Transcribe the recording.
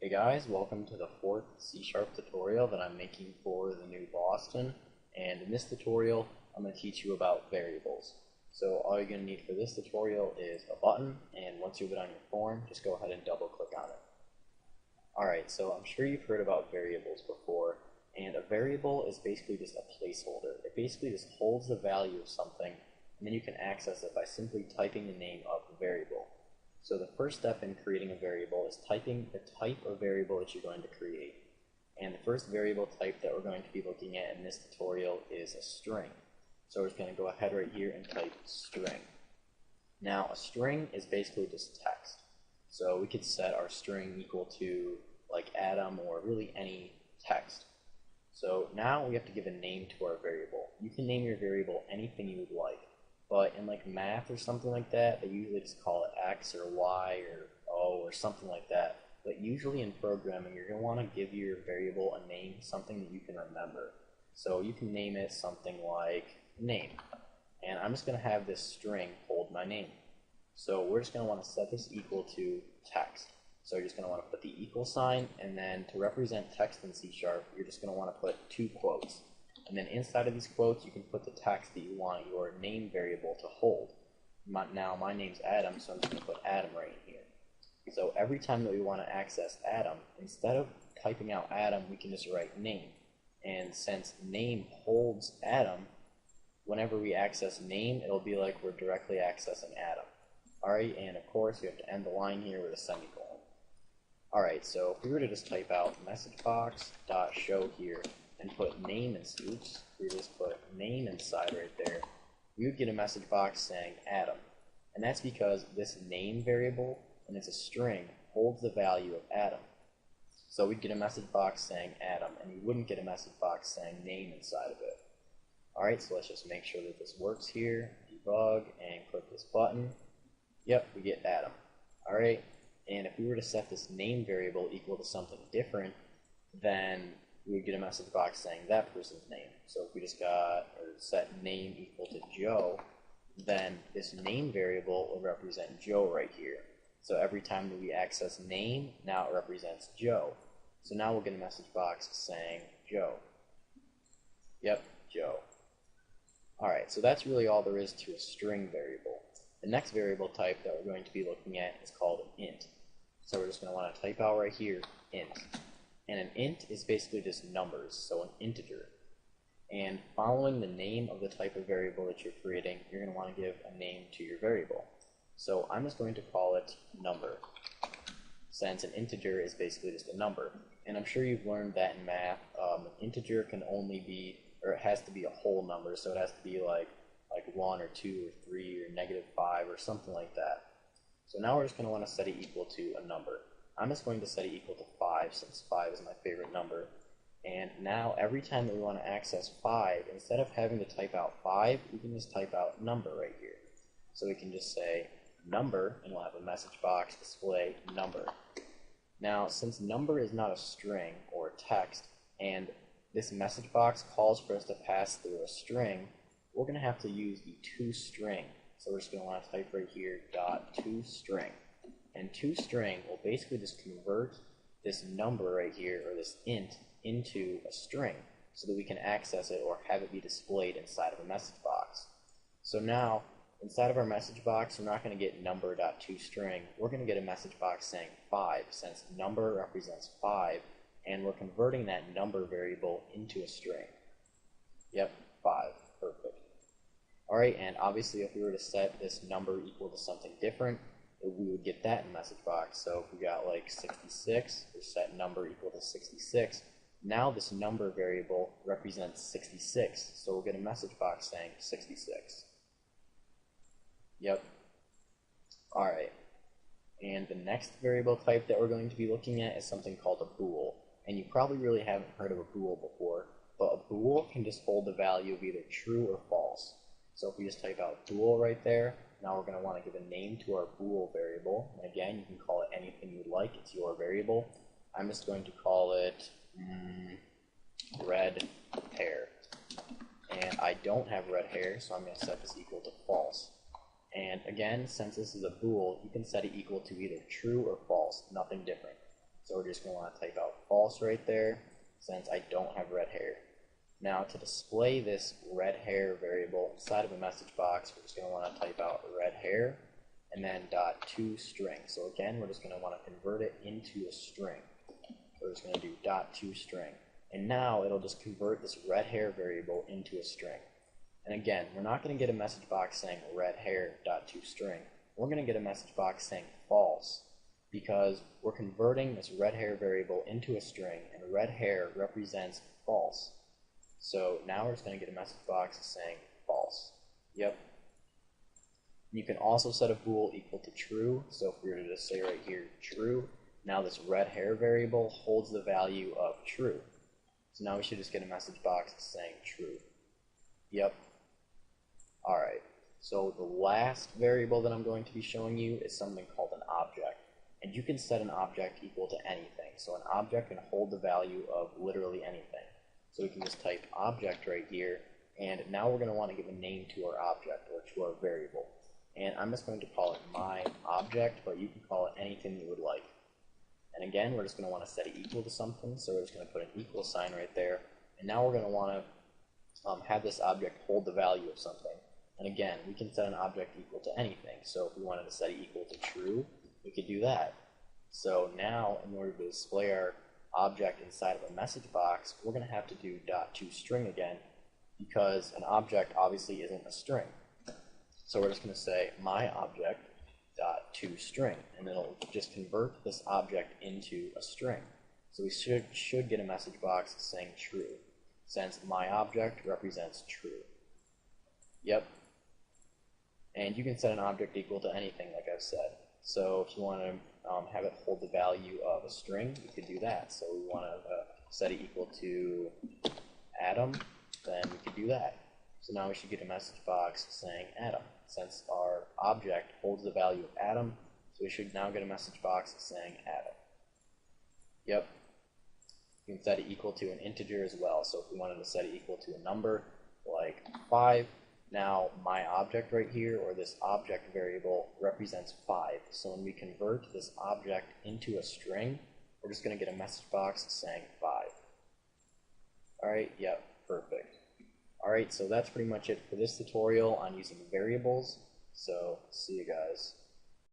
Hey guys, welcome to the fourth C# tutorial that I'm making for the new Boston. And in this tutorial, I'm going to teach you about variables. So all you're going to need for this tutorial is a button, and once you have it on your form, just go ahead and double click on it. Alright, so I'm sure you've heard about variables before, and a variable is basically just a placeholder. It basically just holds the value of something, and then you can access it by simply typing the name of the variable. So the first step in creating a variable is typing the type of variable that you're going to create. And the first variable type that we're going to be looking at in this tutorial is a string. So we're just going to go ahead right here and type string. Now a string is basically just text. So we could set our string equal to like Adam or really any text. So now we have to give a name to our variable. You can name your variable anything you would like. But in like math or something like that, they usually just call it X or Y or O or something like that. But usually in programming, you're going to want to give your variable a name, something that you can remember. So you can name it something like name. And I'm just going to have this string hold my name. So we're just going to want to set this equal to text. So you're just going to want to put the equal sign, and then to represent text in C#, you're just going to want to put two quotes. And then inside of these quotes, you can put the text that you want your name variable to hold. Now, my name's Adam, so I'm just going to put Adam right in here. So every time that we want to access Adam, instead of typing out Adam, we can just write name. And since name holds Adam, whenever we access name, it'll be like we're directly accessing Adam. Alright, and of course, you have to end the line here with a semicolon. Alright, so if we were to just type out messagebox.show here, and put name in, oops, we just put name inside right there, we would get a message box saying Adam. And that's because this name variable, and it's a string, holds the value of Adam. So we'd get a message box saying Adam, and we wouldn't get a message box saying name inside of it. Alright, so let's just make sure that this works here, debug, and click this button. Yep, we get Adam. Alright, and if we were to set this name variable equal to something different, then we would get a message box saying that person's name. So if we just got or set name equal to Joe, then this name variable will represent Joe right here. So every time that we access name, now it represents Joe. So now we'll get a message box saying Joe. Yep, Joe. Alright, so that's really all there is to a string variable. The next variable type that we're going to be looking at is called an int. So we're just going to want to type out right here, int. And an int is basically just numbers, so an integer. And following the name of the type of variable that you're creating, you're going to want to give a name to your variable. So I'm just going to call it number, since an integer is basically just a number. And I'm sure you've learned that in math, an integer can only be, or it has to be a whole number, so it has to be like 1 or 2 or 3 or -5 or something like that. So now we're just going to want to set it equal to a number. I'm just going to set it equal to 5, since 5 is my favorite number. And now every time that we want to access 5, instead of having to type out 5, we can just type out number right here. So we can just say number, and we'll have a message box display number. Now, since number is not a string or text, and this message box calls for us to pass through a string, we're going to have to use the toString. So we're just going to want to type right here .toString. And toString will basically just convert this number right here, or this int, into a string so that we can access it or have it be displayed inside of a message box. So now, inside of our message box, we're not going to get number.toString. We're going to get a message box saying 5, since number represents 5, and we're converting that number variable into a string. Yep, 5. Perfect. Alright, and obviously if we were to set this number equal to something different, we would get that in the message box. So if we got like 66, we set number equal to 66. Now this number variable represents 66, so we'll get a message box saying 66. Yep. Alright. And the next variable type that we're going to be looking at is something called a bool. And you probably really haven't heard of a bool before, but a bool can just hold the value of either true or false. So if we just type out bool right there, now we're going to want to give a name to our bool variable. And again, you can call it anything you'd like. It's your variable. I'm just going to call it red hair. And I don't have red hair, so I'm going to set this equal to false. And again, since this is a bool, you can set it equal to either true or false, nothing different. So we're just going to want to type out false right there, since I don't have red hair. Now to display this red hair variable inside of a message box, we're just going to want to type out red hair and then .toString. So again, we're just going to want to convert it into a string. So we're just going to do .toString. And now it'll just convert this red hair variable into a string. And again, we're not going to get a message box saying red hair .toString. We're going to get a message box saying false, because we're converting this red hair variable into a string, and red hair represents false. So now we're just going to get a message box saying false. Yep. You can also set a bool equal to true. So if we were to just say right here true, now this red hair variable holds the value of true. So now we should just get a message box saying true. Yep. Alright, so the last variable that I'm going to be showing you is something called an object. And you can set an object equal to anything. So an object can hold the value of literally anything. So we can just type object right here, and now we're going to want to give a name to our object, or to our variable. And I'm just going to call it my object, but you can call it anything you would like. And again, we're just going to want to set it equal to something, so we're just going to put an equal sign right there. And now we're going to want to have this object hold the value of something. And again, we can set an object equal to anything. So if we wanted to set it equal to true, we could do that. So now, in order to display our object inside of a message box, we're going to have to do .toString again, because an object obviously isn't a string. So we're just going to say my object .toString, and it'll just convert this object into a string. So we should get a message box saying true, since my object represents true. Yep. And you can set an object equal to anything, like I've said. So if you want to have it hold the value of a string, you could do that. So we want to set it equal to Adam, then we could do that. So now we should get a message box saying Adam. Since our object holds the value of Adam, so we should now get a message box saying Adam. Yep. You can set it equal to an integer as well. So if we wanted to set it equal to a number like 5, now my object right here, or this object variable, represents 5. So when we convert this object into a string, we're just going to get a message box saying 5. Alright, yep, perfect. Alright, so that's pretty much it for this tutorial on using variables. So, see you guys.